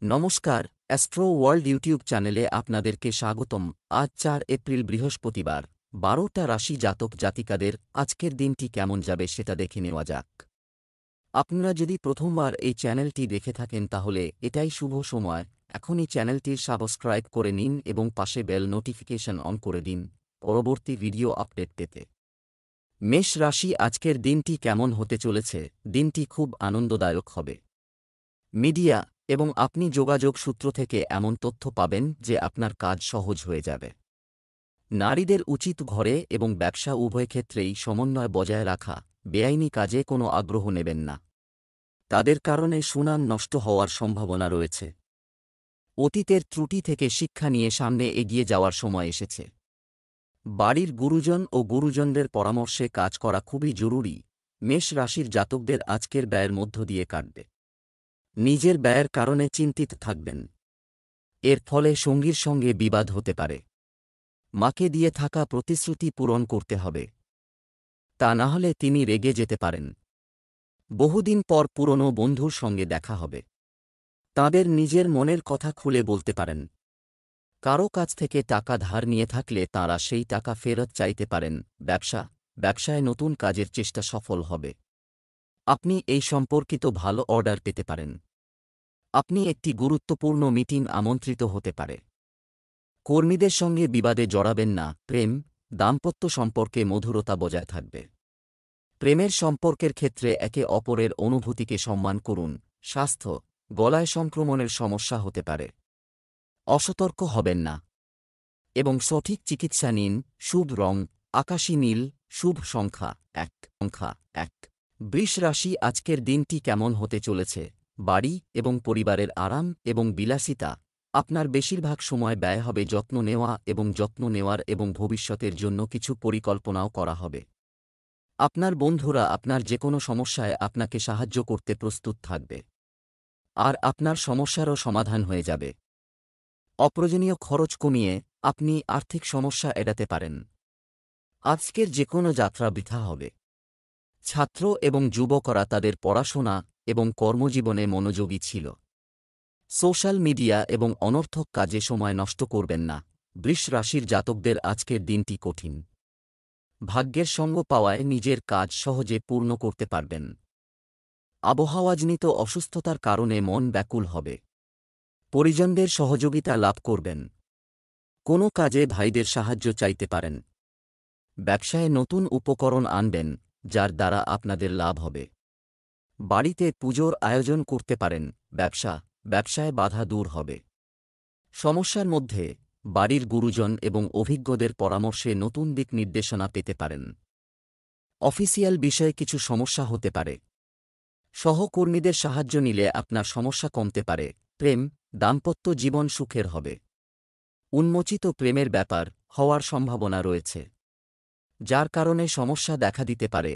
নমস্কার, astro world YouTube চ্যানেলে আপনাদেরকে স্বাগতম। আজ 4 এপ্রিল বৃহস্পতিবার, 12টা রাশি জাতক জাতিকাদের আজকের দিনটি কেমন যাবে সেটা দেখে নেওয়া যাক। আপনারা যদি প্রথমবার এই চ্যানেলটি দেখে থাকেন তাহলে এটাই শুভ সময়। এখনই চ্যানেলটির সাবস্ক্রাইব করে নিন এবং পাশে বেল নোটিফিকেশন অন করে দিন পরবর্তী ভিডিও আপডেট পেতে। মেষ রাশি আজকের দিনটি কেমন হতে চলেছে? দিনটি খুব আনন্দদায়ক হবে। মিডিয়া এবং আপনি যোগাযোগ সূত্র থেকে এমন তথ্য পাবেন যে আপনার কাজ সহজ হয়ে যাবে। নারীদের উচিত ঘরে এবং ব্যবসা উভয় ক্ষেত্রেই সমন্বয় বজায় রাখা। বেআইনি কাজে কোনো আগ্রহ নেবেন না। তাদের কারণে সুনাম নষ্ট হওয়ার সম্ভাবনা রয়েছে। অতীতের ত্রুটি থেকে শিক্ষা নিয়ে সামনে এগিয়ে যাওয়ার সময় এসেছে। বাড়ির গুরুজন ও গুরুজনদের পরামর্শে কাজ করা খুবই জরুরি। মেষ রাশির জাতকদের আজকের ব্যয়ের মধ্য দিয়ে কাটবে। নিজের ব্যয়ের কারণে চিন্তিত থাকবেন। এর ফলে সঙ্গীর সঙ্গে বিবাদ হতে পারে। মাকে দিয়ে থাকা প্রতিশ্রুতি পূরণ করতে হবে, তা না হলে তিনি রেগে যেতে পারেন। বহুদিন পর পুরনো বন্ধুর সঙ্গে দেখা হবে। তাঁদের নিজের মনের কথা খুলে বলতে পারেন। কারো কাছ থেকে টাকা ধার নিয়ে থাকলে তাঁরা সেই টাকা ফেরত চাইতে পারেন। ব্যবসায় নতুন কাজের চেষ্টা সফল হবে। আপনি এই সম্পর্কিত ভালো অর্ডার পেতে পারেন। আপনি একটি গুরুত্বপূর্ণ মিটিং আমন্ত্রিত হতে পারে। কর্মীদের সঙ্গে বিবাদে জড়াবেন না। দাম্পত্য সম্পর্কে মধুরতা বজায় থাকবে। প্রেমের সম্পর্কের ক্ষেত্রে একে অপরের অনুভূতিকে সম্মান করুন। স্বাস্থ্য, গলায় সংক্রমণের সমস্যা হতে পারে। অসতর্ক হবেন না এবং সঠিক চিকিৎসা নিন। শুভ রং আকাশী নীল। শুভ সংখ্যা 1। বৃষ রাশি আজকের দিনটি কেমন হতে চলেছে? বাড়ি এবং পরিবারের আরাম এবং বিলাসিতা। আপনার বেশিরভাগ সময় ব্যয় হবে যত্ন নেওয়ার এবং ভবিষ্যতের জন্য কিছু পরিকল্পনাও করা হবে। আপনার বন্ধুরা আপনার যেকোনো সমস্যায় আপনাকে সাহায্য করতে প্রস্তুত থাকবে, আর আপনার সমস্যারও সমাধান হয়ে যাবে। অপ্রয়োজনীয় খরচ কমিয়ে আপনি আর্থিক সমস্যা এড়াতে পারেন। আজকের যেকোনো যাত্রা বৃথা হবে। ছাত্র এবং যুবকরা তাদের পড়াশোনা এবং কর্মজীবনে মনোযোগী ছিল। সোশ্যাল মিডিয়া এবং অনর্থক কাজে সময় নষ্ট করবেন না। বৃষ রাশির জাতকদের আজকের দিনটি কঠিন। ভাগ্যের সঙ্গ পাওয়ায় নিজের কাজ সহজে পূর্ণ করতে পারবেন। আবহাওয়াজনিত অসুস্থতার কারণে মন ব্যাকুল হবে। পরিজনদের সহযোগিতা লাভ করবেন। কোনো কাজে ভাইদের সাহায্য চাইতে পারেন। ব্যবসায় নতুন উপকরণ আনবেন, যার দ্বারা আপনাদের লাভ হবে। বাড়িতে পুজোর আয়োজন করতে পারেন। ব্যবসায় বাধা দূর হবে। সমস্যার মধ্যে বাড়ির গুরুজন এবং অভিজ্ঞদের পরামর্শে নতুন দিক নির্দেশনা পেতে পারেন। অফিসিয়াল বিষয়ে কিছু সমস্যা হতে পারে। সহকর্মীদের সাহায্য নিলে আপনার সমস্যা কমতে পারে। দাম্পত্য জীবন সুখের হবে। উন্মোচিত প্রেমের ব্যাপার হওয়ার সম্ভাবনা রয়েছে, যার কারণে সমস্যা দেখা দিতে পারে।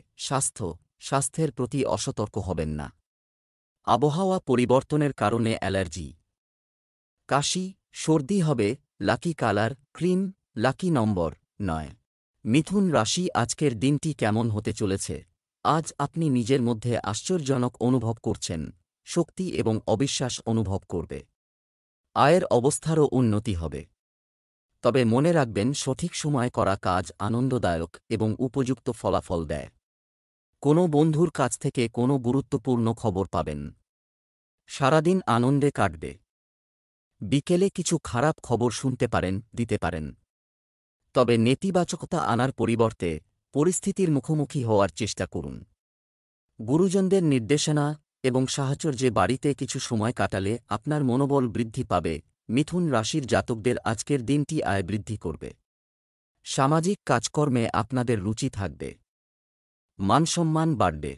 স্বাস্থ্যের প্রতি অসতর্ক হবেন না। আবহাওয়া পরিবর্তনের কারণে অ্যালার্জি, কাশি, সর্দি হবে। Lucky colour cream. লাকি নম্বর 9। মিথুন রাশি আজকের দিনটি কেমন হতে চলেছে? আজ আপনি নিজের মধ্যে আশ্চর্যজনক অনুভব করছেন। শক্তি এবং অবিশ্বাস অনুভব করবে। আয়ের অবস্থারও উন্নতি হবে। তবে মনে রাখবেন, সঠিক সময় করা কাজ আনন্দদায়ক এবং উপযুক্ত ফলাফল দেয়। কোনো বন্ধুর কাছ থেকে কোনো গুরুত্বপূর্ণ খবর পাবেন। সারাদিন আনন্দে কাটবে। বিকেলে কিছু খারাপ খবর দিতে পারেন। তবে নেতিবাচকতা আনার পরিবর্তে পরিস্থিতির মুখোমুখি হওয়ার চেষ্টা করুন। গুরুজনদের নির্দেশনা এবং সাহচর্যে বাড়িতে কিছু সময় কাটালে আপনার মনোবল বৃদ্ধি পাবে। মিথুন রাশির জাতকদের আজকের দিনটি আয় বৃদ্ধি করবে। সামাজিক কাজকর্মে আপনাদের রুচি থাকবে। মানসম্মান বাড়বে।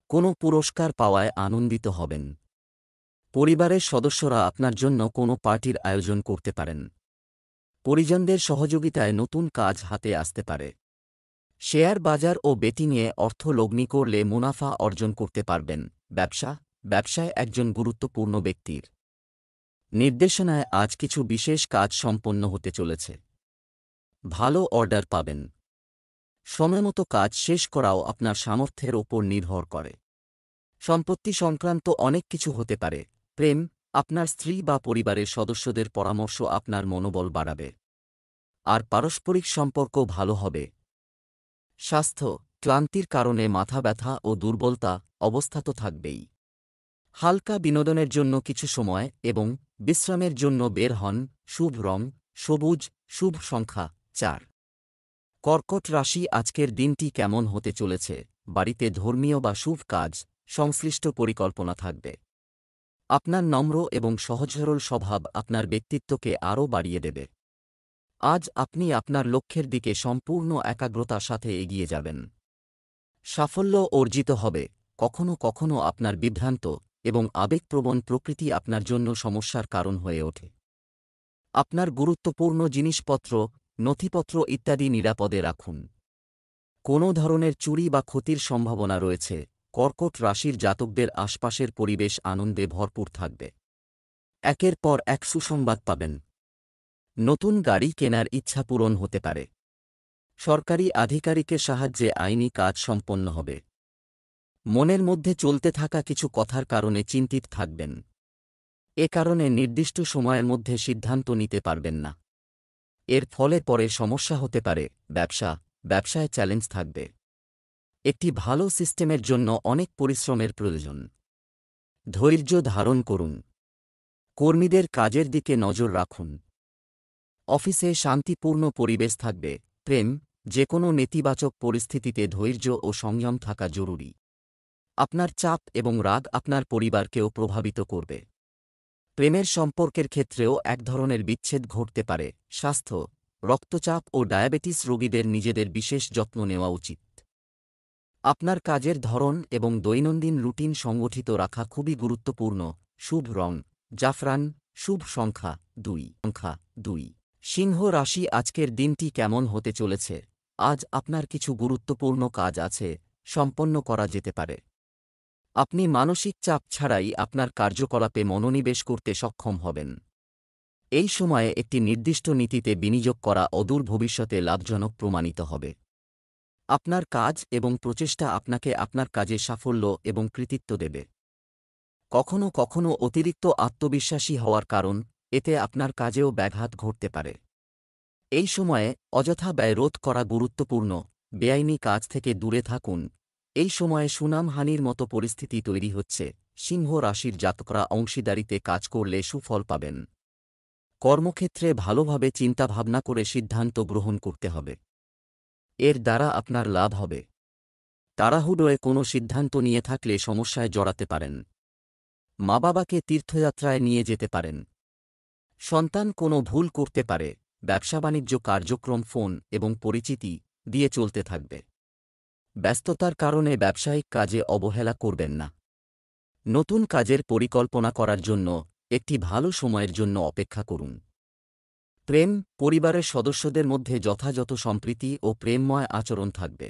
কোনো পুরস্কার পাওয়ায় আনন্দিত হবেন। পরিবারের সদস্যরা আপনার জন্য কোনো পার্টির আয়োজন করতে পারেন। পরিজনদের সহযোগিতায় নতুন কাজ হাতে আসতে পারে। শেয়ার বাজার ও বেটিংয়ে অর্থ লগ্নি করলে মুনাফা অর্জন করতে পারবেন। ব্যবসায় একজন গুরুত্বপূর্ণ ব্যক্তির নির্দেশনায় আজ কিছু বিশেষ কাজ সম্পন্ন হতে চলেছে। ভালো অর্ডার পাবেন। সময়মতো কাজ শেষ করাও আপনার সামর্থ্যের ওপর নির্ভর করে। সম্পত্তি সংক্রান্ত অনেক কিছু হতে পারে। আপনার স্ত্রী বা পরিবারের সদস্যদের পরামর্শ আপনার মনোবল বাড়াবে, আর পারস্পরিক সম্পর্ক ভালো হবে। স্বাস্থ্য, ক্লান্তির কারণে মাথা ব্যথা ও দুর্বলতা অবস্থা তো থাকবেই। হালকা বিনোদনের জন্য কিছু সময় এবং বিশ্রামের জন্য বের হন। শুভ রং সবুজ, শুভ সংখ্যা 4। কর্কট রাশি আজকের দিনটি কেমন হতে চলেছে? বাড়িতে ধর্মীয় বা শুভ কাজ সংশ্লিষ্ট পরিকল্পনা থাকবে। আপনার নম্র এবং সহজ সরল স্বভাব আপনার ব্যক্তিত্বকে আরও বাড়িয়ে দেবে। আজ আপনি আপনার লক্ষ্যের দিকে সম্পূর্ণ একাগ্রতার সাথে এগিয়ে যাবেন। সাফল্য অর্জিত হবে। কখনো কখনো আপনার বিভ্রান্ত এবং আবেগপ্রবণ প্রকৃতি আপনার জন্য সমস্যার কারণ হয়ে ওঠে। আপনার গুরুত্বপূর্ণ জিনিসপত্র, নথিপত্র ইত্যাদি নিরাপদে রাখুন। কোনো ধরনের চুরি বা ক্ষতির সম্ভাবনা রয়েছে। কর্কট রাশির জাতকদের আশপাশের পরিবেশ আনন্দে ভরপুর থাকবে। একের পর এক সুসংবাদ পাবেন। নতুন গাড়ি কেনার ইচ্ছা পূরণ হতে পারে। সরকারি আধিকারিকের সাহায্যে আইনি কাজ সম্পন্ন হবে। মনের মধ্যে চলতে থাকা কিছু কথার কারণে চিন্তিত থাকবেন। এ কারণে নির্দিষ্ট সময়ের মধ্যে সিদ্ধান্ত নিতে পারবেন না। এর ফলে পরে সমস্যা হতে পারে। ব্যবসায় চ্যালেঞ্জ থাকবে। একটি ভালো সিস্টেমের জন্য অনেক পরিশ্রমের প্রয়োজন। ধৈর্য ধারণ করুন। কর্মীদের কাজের দিকে নজর রাখুন। অফিসে শান্তিপূর্ণ পরিবেশ থাকবে। প্রেম, যেকোনো নেতিবাচক পরিস্থিতিতে ধৈর্য ও সংযম থাকা জরুরি। আপনার চাপ এবং রাগ আপনার পরিবারকেও প্রভাবিত করবে। প্রেমের সম্পর্কের ক্ষেত্রেও এক ধরনের বিচ্ছেদ ঘটতে পারে। স্বাস্থ্য, রক্তচাপ ও ডায়াবেটিস রোগীদের নিজেদের বিশেষ যত্ন নেওয়া উচিত। আপনার কাজের ধরন এবং দৈনন্দিন রুটিন সংগঠিত রাখা খুবই গুরুত্বপূর্ণ। শুভ রং জাফরান, শুভ সংখ্যা 2। সিংহ রাশি আজকের দিনটি কেমন হতে চলেছে? আজ আপনার কিছু গুরুত্বপূর্ণ কাজ আছে, সম্পন্ন করা যেতে পারে। আপনি মানসিক চাপ ছাড়াই আপনার কার্যকলাপে মনোনিবেশ করতে সক্ষম হবেন। এই সময়ে একটি নির্দিষ্ট নীতিতে বিনিয়োগ করা অদূর ভবিষ্যতে লাভজনক প্রমাণিত হবে। আপনার কাজ এবং প্রচেষ্টা আপনাকে আপনার কাজে সাফল্য এবং কৃতিত্ব দেবে। কখনো কখনো অতিরিক্ত আত্মবিশ্বাসী হওয়ার কারণ এতে আপনার কাজেও ব্যাঘাত ঘটতে পারে। এই সময়ে অযথা ব্যয় রোধ করা গুরুত্বপূর্ণ। বেআইনি কাজ থেকে দূরে থাকুন। এই সময়ে সুনামহানির মতো পরিস্থিতি তৈরি হচ্ছে। সিংহ রাশির জাতকরা অংশীদারিতে কাজ করলে সুফল পাবেন। কর্মক্ষেত্রে ভালোভাবে চিন্তাভাবনা করে সিদ্ধান্ত গ্রহণ করতে হবে। এর দ্বারা আপনার লাভ হবে। তাড়াহুড়োয় কোনো সিদ্ধান্ত নিয়ে থাকলে সমস্যায় জড়াতে পারেন। মা বাবাকে তীর্থযাত্রায় নিয়ে যেতে পারেন। সন্তান কোনো ভুল করতে পারে। ব্যবসা বাণিজ্য কার্যক্রম ফোন এবং পরিচিতি দিয়ে চলতে থাকবে। ব্যস্ততার কারণে ব্যবসায়িক কাজে অবহেলা করবেন না। নতুন কাজের পরিকল্পনা করার জন্য একটি ভালো সময়ের জন্য অপেক্ষা করুন। প্রেম, পরিবারের সদস্যদের মধ্যে যথাযথ সম্প্রীতি ও প্রেমময় আচরণ থাকবে।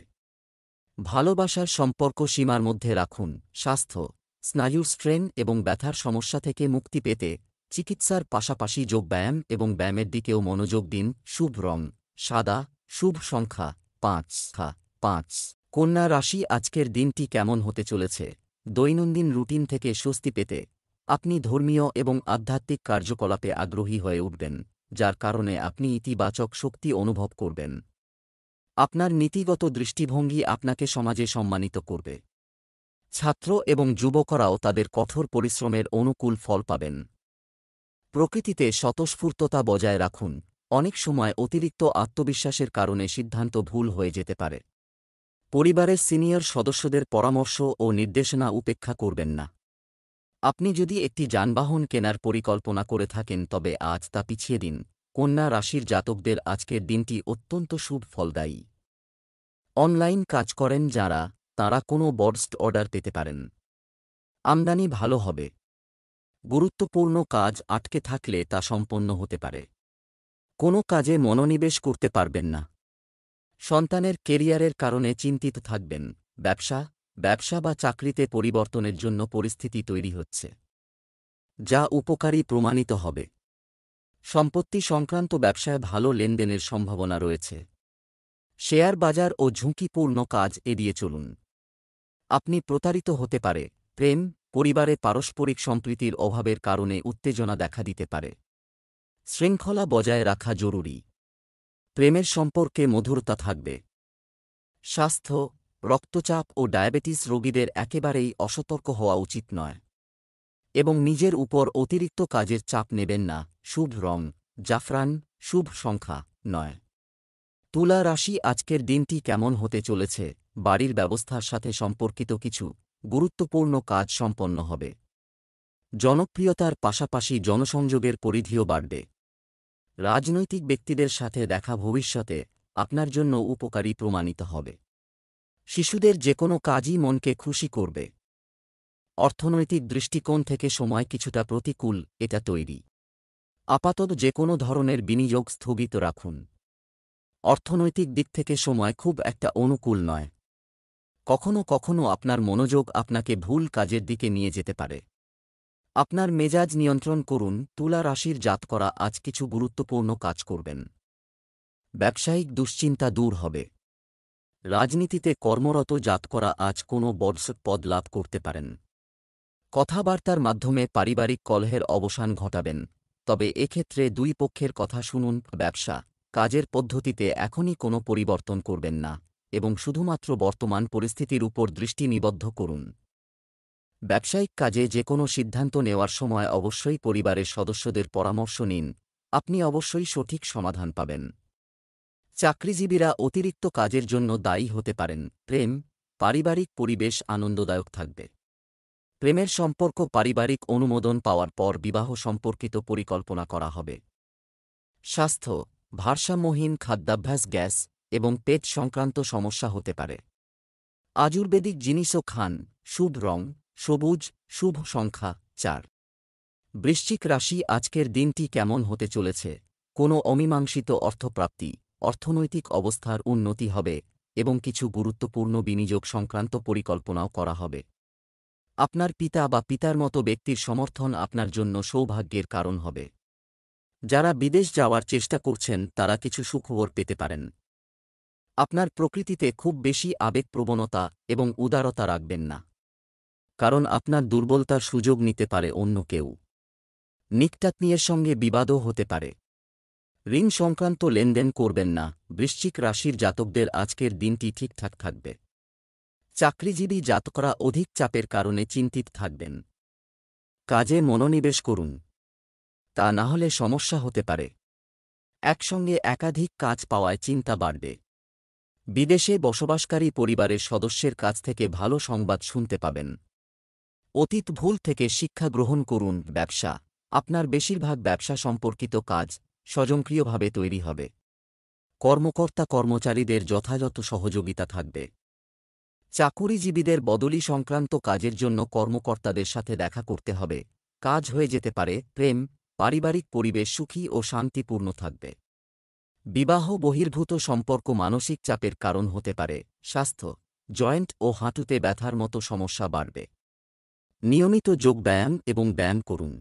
ভালোবাসার সম্পর্ক সীমার মধ্যে রাখুন। স্বাস্থ্য, স্নায়ুর স্ট্রেন এবং ব্যথার সমস্যা থেকে মুক্তি পেতে চিকিৎসার পাশাপাশি যোগব্যায়াম এবং ব্যায়ামের দিকেও মনোযোগ দিন। শুভ রং সাদা, শুভ সংখ্যা 5। কন্যা রাশি আজকের দিনটি কেমন হতে চলেছে? দৈনন্দিন রুটিন থেকে স্বস্তি পেতে আপনি ধর্মীয় এবং আধ্যাত্মিক কার্যকলাপে আগ্রহী হয়ে উঠবেন, যার কারণে আপনি ইতিবাচক শক্তি অনুভব করবেন। আপনার নীতিগত দৃষ্টিভঙ্গি আপনাকে সমাজে সম্মানিত করবে। ছাত্র এবং যুবকরাও তাদের কঠোর পরিশ্রমের অনুকূল ফল পাবেন। প্রকৃতিতে স্বতঃস্ফূর্ততা বজায় রাখুন। অনেক সময় অতিরিক্ত আত্মবিশ্বাসের কারণে সিদ্ধান্ত ভুল হয়ে যেতে পারে। পরিবারের সিনিয়র সদস্যদের পরামর্শ ও নির্দেশনা উপেক্ষা করবেন না। আপনি যদি একটি যানবাহন কেনার পরিকল্পনা করে থাকেন তবে আজ তা পিছিয়ে দিন। কন্যা রাশির জাতকদের আজকের দিনটি অত্যন্ত শুভ ফলদায়ী। অনলাইন কাজ করেন যাঁরা, তাঁরা কোনো বড় অর্ডার পেতে পারেন। আমদানি ভালো হবে। গুরুত্বপূর্ণ কাজ আটকে থাকলে তা সম্পন্ন হতে পারে। কোনো কাজে মনোনিবেশ করতে পারবেন না। সন্তানের কেরিয়ারের কারণে চিন্তিত থাকবেন। ব্যবসা বা চাকরিতে পরিবর্তনের জন্য পরিস্থিতি তৈরি হচ্ছে, যা উপকারী প্রমাণিত হবে। সম্পত্তি সংক্রান্ত ব্যবসায় ভালো লেনদেনের সম্ভাবনা রয়েছে। শেয়ার বাজার ও ঝুঁকিপূর্ণ কাজ এড়িয়ে চলুন। আপনি প্রতারিত হতে পারে। প্রেম, পরিবারে পারস্পরিক সম্প্রীতির অভাবের কারণে উত্তেজনা দেখা দিতে পারে। শৃঙ্খলা বজায় রাখা জরুরি। প্রেমের সম্পর্কে মধুরতা থাকবে। স্বাস্থ্য, রক্তচাপ ও ডায়াবেটিস রোগীদের একেবারেই অসতর্ক হওয়া উচিত নয় এবং নিজের উপর অতিরিক্ত কাজের চাপ নেবেন না। শুভ রং জাফরান, শুভ সংখ্যা 9। তুলা রাশি আজকের দিনটি কেমন হতে চলেছে? বাড়ির ব্যবস্থার সাথে সম্পর্কিত কিছু গুরুত্বপূর্ণ কাজ সম্পন্ন হবে। জনপ্রিয়তার পাশাপাশি জনসংযোগের পরিধিও বাড়বে। রাজনৈতিক ব্যক্তিদের সাথে দেখা ভবিষ্যতে আপনার জন্য উপকারী প্রমাণিত হবে। শিশুদের যেকোনো কাজই মনকে খুশি করবে। অর্থনৈতিক দৃষ্টিকোণ থেকে সময় কিছুটা প্রতিকূল এটা তৈরি। আপাতত যেকোনো ধরনের বিনিয়োগ স্থগিত রাখুন। অর্থনৈতিক দিক থেকে সময় খুব একটা অনুকূল নয়। কখনো কখনো আপনার মনোযোগ আপনাকে ভুল কাজের দিকে নিয়ে যেতে পারে। আপনার মেজাজ নিয়ন্ত্রণ করুন। তুলা রাশির জাতকরা আজ কিছু গুরুত্বপূর্ণ কাজ করবেন। ব্যবসায়িক দুশ্চিন্তা দূর হবে। রাজনীতিতে কর্মরত জাতকরা আজ কোনো বড় পদ লাভ করতে পারেন। কথাবার্তার মাধ্যমে পারিবারিক কলহের অবসান ঘটাবেন, তবে এক্ষেত্রে দুই পক্ষের কথা শুনুন। ব্যবসা কাজের পদ্ধতিতে এখনই কোনো পরিবর্তন করবেন না এবং শুধুমাত্র বর্তমান পরিস্থিতির উপর দৃষ্টি নিবদ্ধ করুন। ব্যবসায়িক কাজে যে কোনো সিদ্ধান্ত নেওয়ার সময় অবশ্যই পরিবারের সদস্যদের পরামর্শ নিন। আপনি অবশ্যই সঠিক সমাধান পাবেন। চাকরিজীবীরা অতিরিক্ত কাজের জন্য দায়ী হতে পারেন। প্রেম, পারিবারিক পরিবেশ আনন্দদায়ক থাকবে। প্রেমের সম্পর্ক পারিবারিক অনুমোদন পাওয়ার পর বিবাহ সম্পর্কিত পরিকল্পনা করা হবে। স্বাস্থ্য, ভারসাম্যহীন খাদ্যাভ্যাস, গ্যাস এবং পেট সংক্রান্ত সমস্যা হতে পারে। আয়ুর্বেদিক জিনিসও খান। শুভ রং সবুজ, শুভ সংখ্যা 4। বৃশ্চিক রাশি আজকের দিনটি কেমন হতে চলেছে? কোনো অমীমাংসিত অর্থপ্রাপ্তি, অর্থনৈতিক অবস্থার উন্নতি হবে এবং কিছু গুরুত্বপূর্ণ বিনিয়োগ সংক্রান্ত পরিকল্পনাও করা হবে। আপনার পিতা বা পিতার মতো ব্যক্তির সমর্থন আপনার জন্য সৌভাগ্যের কারণ হবে। যারা বিদেশ যাওয়ার চেষ্টা করছেন তারা কিছু সুখবর পেতে পারেন। আপনার প্রকৃতিতে খুব বেশি আবেগপ্রবণতা এবং উদারতা রাখবেন না, কারণ আপনার দুর্বলতার সুযোগ নিতে পারে অন্য কেউ। নিকটাত্মীয়ের সঙ্গে বিবাদও হতে পারে। ঋণ সংক্রান্ত লেনদেন করবেন না। বৃশ্চিক রাশির জাতকদের আজকের দিনটি ঠিকঠাক থাকবে। চাকরিজীবী জাতকরা অধিক চাপের কারণে চিন্তিত থাকবেন। কাজে মনোনিবেশ করুন, তা না হলে সমস্যা হতে পারে। একসঙ্গে একাধিক কাজ পাওয়ায় চিন্তা বাড়বে। বিদেশে বসবাসকারী পরিবারের সদস্যের কাছ থেকে ভালো সংবাদ শুনতে পাবেন। অতীত ভুল থেকে শিক্ষা গ্রহণ করুন। ব্যবসা আপনার বেশিরভাগ ব্যবসা সম্পর্কিত কাজ স্বয়ংক্রিয়ভাবে তৈরি হবে। কর্মকর্তা কর্মচারীদের যথাযথ সহযোগিতা থাকবে। চাকুরিজীবীদের বদলি সংক্রান্ত কাজের জন্য কর্মকর্তাদের সাথে দেখা করতে হবে। কাজ হয়ে যেতে পারে। প্রেম, পারিবারিক পরিবেশ সুখী ও শান্তিপূর্ণ থাকবে। বিবাহ বহির্ভূত সম্পর্ক মানসিক চাপের কারণ হতে পারে। স্বাস্থ্য, জয়েন্ট ও হাঁটুতে ব্যথার মতো সমস্যা বাড়বে। নিয়মিত যোগব্যায়াম এবং ব্যায়াম করুন।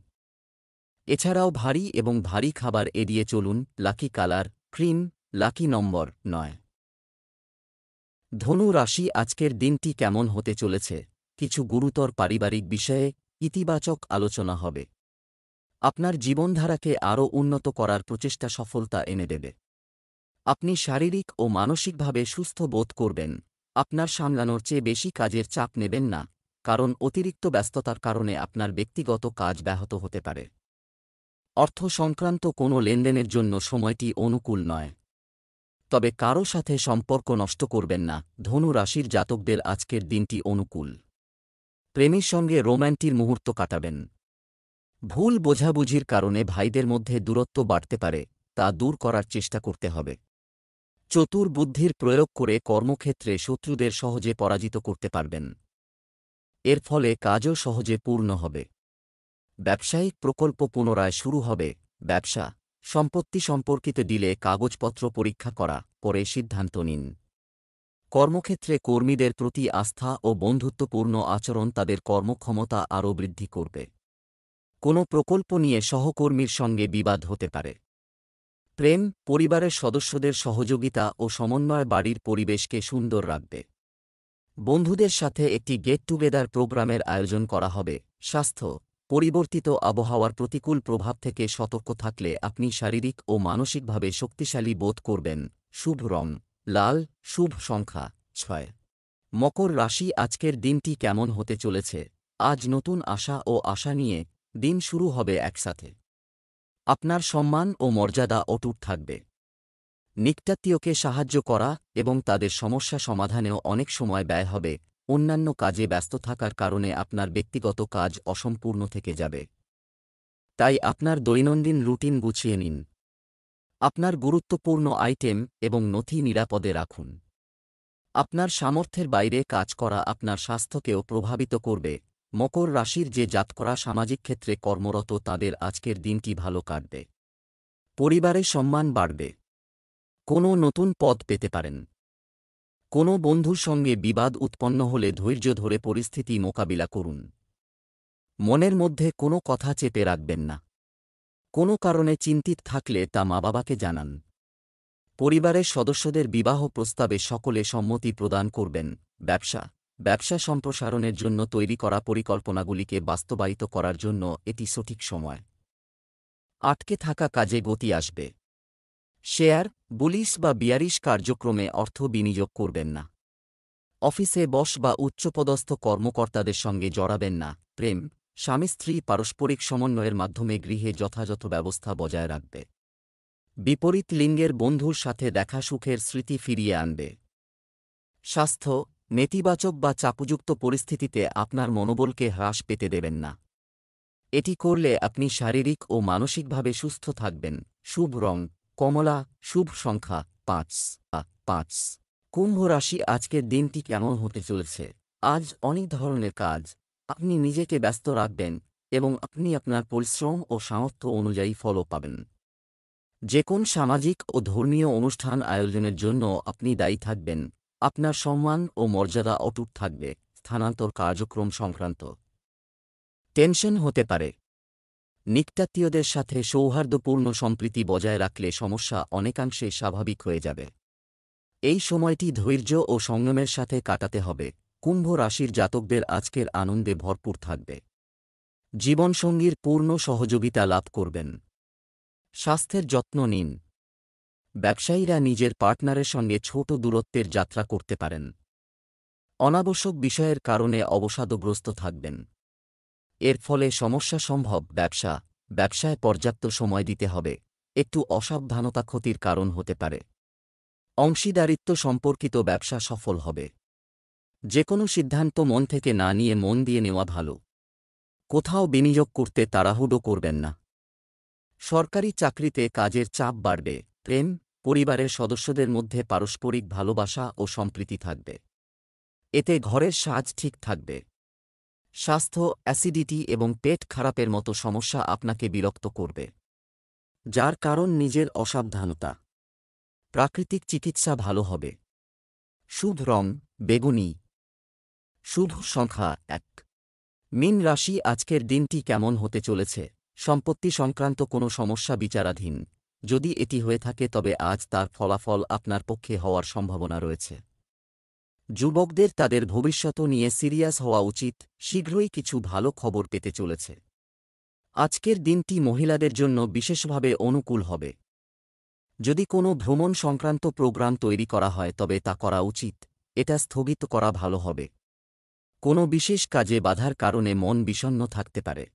এছাড়াও ভারী এবং ভারী খাবার এড়িয়ে চলুন। লাকি কালার ক্রিম, লাকি নম্বর 9। ধনু রাশি আজকের দিনটি কেমন হতে চলেছে? কিছু গুরুতর পারিবারিক বিষয়ে ইতিবাচক আলোচনা হবে। আপনার জীবনধারাকে আরও উন্নত করার প্রচেষ্টা সফলতা এনে দেবে। আপনি শারীরিক ও মানসিকভাবে সুস্থ বোধ করবেন। আপনার সামলানোর চেয়ে বেশি কাজের চাপ নেবেন না, কারণ অতিরিক্ত ব্যস্ততার কারণে আপনার ব্যক্তিগত কাজ ব্যাহত হতে পারে। অর্থ সংক্রান্ত কোনো লেনদেনের জন্য সময়টি অনুকূল নয়, তবে কারও সাথে সম্পর্ক নষ্ট করবেন না। ধনু রাশির জাতকদের আজকের দিনটি অনুকূল। প্রেমের সঙ্গে রোম্যান্টিক মুহূর্ত কাটাবেন। ভুল বোঝাবুঝির কারণে ভাইদের মধ্যে দূরত্ব বাড়তে পারে, তা দূর করার চেষ্টা করতে হবে। চতুর বুদ্ধির প্রয়োগ করে কর্মক্ষেত্রে শত্রুদের সহজে পরাজিত করতে পারবেন। এর ফলে কাজও সহজে পূর্ণ হবে। ব্যবসায়িক প্রকল্প পুনরায় শুরু হবে। ব্যবসা সম্পত্তি সম্পর্কিত ডিলে কাগজপত্র পরীক্ষা করা পরে সিদ্ধান্ত নিন। কর্মক্ষেত্রে কর্মীদের প্রতি আস্থা ও বন্ধুত্বপূর্ণ আচরণ তাদের কর্মক্ষমতা আরও বৃদ্ধি করবে। কোনো প্রকল্প নিয়ে সহকর্মীর সঙ্গে বিবাদ হতে পারে। প্রেম, পরিবারের সদস্যদের সহযোগিতা ও সমন্বয় বাড়ির পরিবেশকে সুন্দর রাখবে। বন্ধুদের সাথে একটি গেট টুগেদার প্রোগ্রামের আয়োজন করা হবে। স্বাস্থ্য, পরিবর্তিত আবহাওয়ার প্রতিকূল প্রভাব থেকে সতর্ক থাকলে আপনি শারীরিক ও মানসিকভাবে শক্তিশালী বোধ করবেন। শুভ রং লাল, শুভ সংখ্যা 6। মকর রাশি আজকের দিনটি কেমন হতে চলেছে? আজ নতুন আশা ও আশা নিয়ে দিন শুরু হবে একসাথে। আপনার সম্মান ও মর্যাদা অটুট থাকবে। নিকটাত্মীয়কে সাহায্য করা এবং তাদের সমস্যা সমাধানেও অনেক সময় ব্যয় হবে। অন্যান্য কাজে ব্যস্ত থাকার কারণে আপনার ব্যক্তিগত কাজ অসম্পূর্ণ থেকে যাবে। তাই আপনার দৈনন্দিন রুটিন গুছিয়ে নিন। আপনার গুরুত্বপূর্ণ আইটেম এবং নথি নিরাপদে রাখুন। আপনার সামর্থ্যের বাইরে কাজ করা আপনার স্বাস্থ্যকেও প্রভাবিত করবে। মকর রাশির যে জাতকরা সামাজিক ক্ষেত্রে কর্মরত তাদের আজকের দিনটি ভালো কাটবে। পরিবারে সম্মান বাড়বে। কোনো নতুন পদ পেতে পারেন। কোনো বন্ধুর সঙ্গে বিবাদ উৎপন্ন হলে ধৈর্য ধরে পরিস্থিতি মোকাবিলা করুন। মনের মধ্যে কোনো কথা চেপে রাখবেন না। কোনো কারণে চিন্তিত থাকলে তা মা-বাবাকে জানান। পরিবারের সদস্যদের বিবাহ প্রস্তাবে সকলে সম্মতি প্রদান করবেন। ব্যবসা সম্প্রসারণের জন্য তৈরি করা পরিকল্পনাগুলিকে বাস্তবায়িত করার জন্য এটি সঠিক সময়। আটকে থাকা কাজে গতি আসবে। শেয়ার, বুলিশ বা বিয়ারিশ কার্যক্রমে অর্থ বিনিয়োগ করবেন না। অফিসে বস বা উচ্চপদস্থ কর্মকর্তাদের সঙ্গে জড়াবেন না। প্রেম, স্বামী স্ত্রী পারস্পরিক সমন্বয়ের মাধ্যমে গৃহে যথাযথ ব্যবস্থা বজায় রাখবে। বিপরীত লিঙ্গের বন্ধুর সাথে দেখা সুখের স্মৃতি ফিরিয়ে আনবে। স্বাস্থ্য, নেতিবাচক বা চাপযুক্ত পরিস্থিতিতে আপনার মনোবলকে হ্রাস পেতে দেবেন না। এটি করলে আপনি শারীরিক ও মানসিকভাবে সুস্থ থাকবেন। শুভ রং কমলা, শুভ সংখ্যা 5। কুম্ভ রাশি আজকের দিনটি কেমন হতে চলেছে? আজ অনেক ধরনের কাজ আপনি নিজেকে ব্যস্ত রাখবেন এবং আপনি আপনার পরিশ্রম ও সামর্থ্য অনুযায়ী ফলও পাবেন। যে কোন সামাজিক ও ধর্মীয় অনুষ্ঠান আয়োজনের জন্য আপনি দায়ী থাকবেন। আপনার সম্মান ও মর্যাদা অটুট থাকবে। স্থানান্তর কার্যক্রম সংক্রান্ত টেনশন হতে পারে। নিকটাত্মীয়দের সাথে সৌহার্দ্যপূর্ণ সম্প্রীতি বজায় রাখলে সমস্যা অনেকাংশে স্বাভাবিক হয়ে যাবে। এই সময়টি ধৈর্য ও সংযমের সাথে কাটাতে হবে। কুম্ভ রাশির জাতকদের আজকের আনন্দে ভরপুর থাকবে। জীবনসঙ্গীর পূর্ণ সহযোগিতা লাভ করবেন। স্বাস্থ্যের যত্ন নিন। ব্যবসায়ীরা নিজের পার্টনারের সঙ্গে ছোট দূরত্বের যাত্রা করতে পারেন। অনাবশ্যক বিষয়ের কারণে অবসাদগ্রস্ত থাকবেন। এর ফলে সমস্যা সম্ভব। ব্যবসায় পর্যাপ্ত সময় দিতে হবে। একটু অসাবধানতা ক্ষতির কারণ হতে পারে। অংশীদারিত্ব সম্পর্কিত ব্যবসা সফল হবে। যে কোনো সিদ্ধান্ত মন থেকে না নিয়ে মন দিয়ে নেওয়া ভালো। কোথাও বিনিয়োগ করতে তাড়াহুড়ো করবেন না। সরকারি চাকরিতে কাজের চাপ বাড়বে। প্রেম, পরিবারের সদস্যদের মধ্যে পারস্পরিক ভালোবাসা ও সম্প্রীতি থাকবে। এতে ঘরের সাজ ঠিক থাকবে। স্বাস্থ্য, অ্যাসিডিটি এবং পেট খারাপের মতো সমস্যা আপনাকে বিরক্ত করবে, যার কারণ নিজের অসাবধানতা। প্রাকৃতিক চিকিৎসা ভালো হবে। শুভ রং বেগুনি, শুভ সংখ্যা 1। মীন রাশি আজকের দিনটি কেমন হতে চলেছে? সম্পত্তি সংক্রান্ত কোনো সমস্যা বিচারাধীন। যদি এটি হয়ে থাকে তবে আজ তার ফলাফল আপনার পক্ষে হওয়ার সম্ভাবনা রয়েছে। যুবকদের তাদের ভবিষ্যৎ নিয়ে সিরিয়াস হওয়া উচিত। শীঘ্রই কিছু ভালো খবর পেতে চলেছে। আজকের দিনটি মহিলাদের জন্য বিশেষভাবে অনুকূল হবে। যদি কোনো ভ্রমণ সংক্রান্ত প্রোগ্রাম তৈরি করা হয় তবে তা করা উচিত। এটা স্থগিত করা ভালো হবে। কোনো বিশেষ কাজে বাধার কারণে মন বিষণ্ণ থাকতে পারে।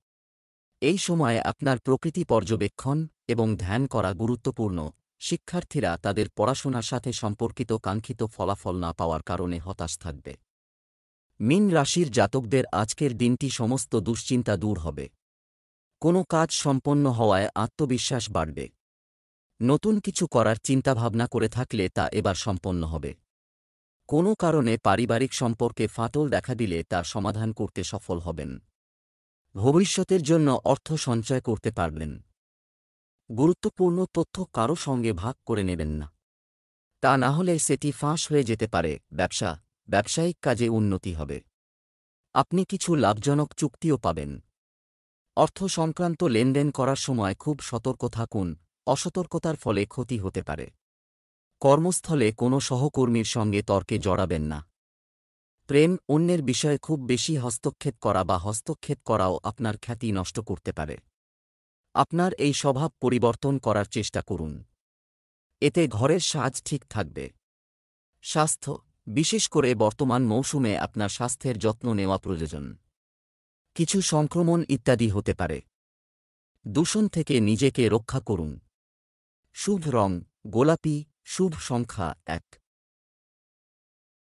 এই সময়ে আপনার প্রকৃতি পর্যবেক্ষণ এবং ধ্যান করা গুরুত্বপূর্ণ। শিক্ষার্থীরা তাদের পড়াশোনার সাথে সম্পর্কিত কাঙ্ক্ষিত ফলাফল না পাওয়ার কারণে হতাশ থাকবে। মীন রাশির জাতকদের আজকের দিনটি সমস্ত দুশ্চিন্তা দূর হবে। কোনো কাজ সম্পন্ন হওয়ায় আত্মবিশ্বাস বাড়বে। নতুন কিছু করার চিন্তাভাবনা করে থাকলে তা এবার সম্পন্ন হবে। কোনো কারণে পারিবারিক সম্পর্কে ফাটল দেখা দিলে তার সমাধান করতে সফল হবেন। ভবিষ্যতের জন্য অর্থ সঞ্চয় করতে পারবেন। গুরুত্বপূর্ণ তথ্য কারো সঙ্গে ভাগ করে নেবেন না। তা না হলে সেটি ফাঁস হয়ে যেতে পারে। ব্যবসায়িক কাজে উন্নতি হবে। আপনি কিছু লাভজনক চুক্তিও পাবেন। অর্থ সংক্রান্ত লেনদেন করার সময় খুব সতর্ক থাকুন। অসতর্কতার ফলে ক্ষতি হতে পারে। কর্মস্থলে কোনো সহকর্মীর সঙ্গে তর্কে জড়াবেন না। প্রেম অন্যের বিষয়ে খুব বেশি হস্তক্ষেপ করা বা হস্তক্ষেপ করাও আপনার খ্যাতি নষ্ট করতে পারে। আপনার এই স্বভাব পরিবর্তন করার চেষ্টা করুন। এতে ঘরের সাজ ঠিক থাকবে। স্বাস্থ্য, বিশেষ করে বর্তমান মৌসুমে আপনার স্বাস্থ্যের যত্ন নেওয়া প্রয়োজন। কিছু সংক্রমণ ইত্যাদি হতে পারে। দূষণ থেকে নিজেকে রক্ষা করুন। শুভ রং গোলাপি, শুভ সংখ্যা 1।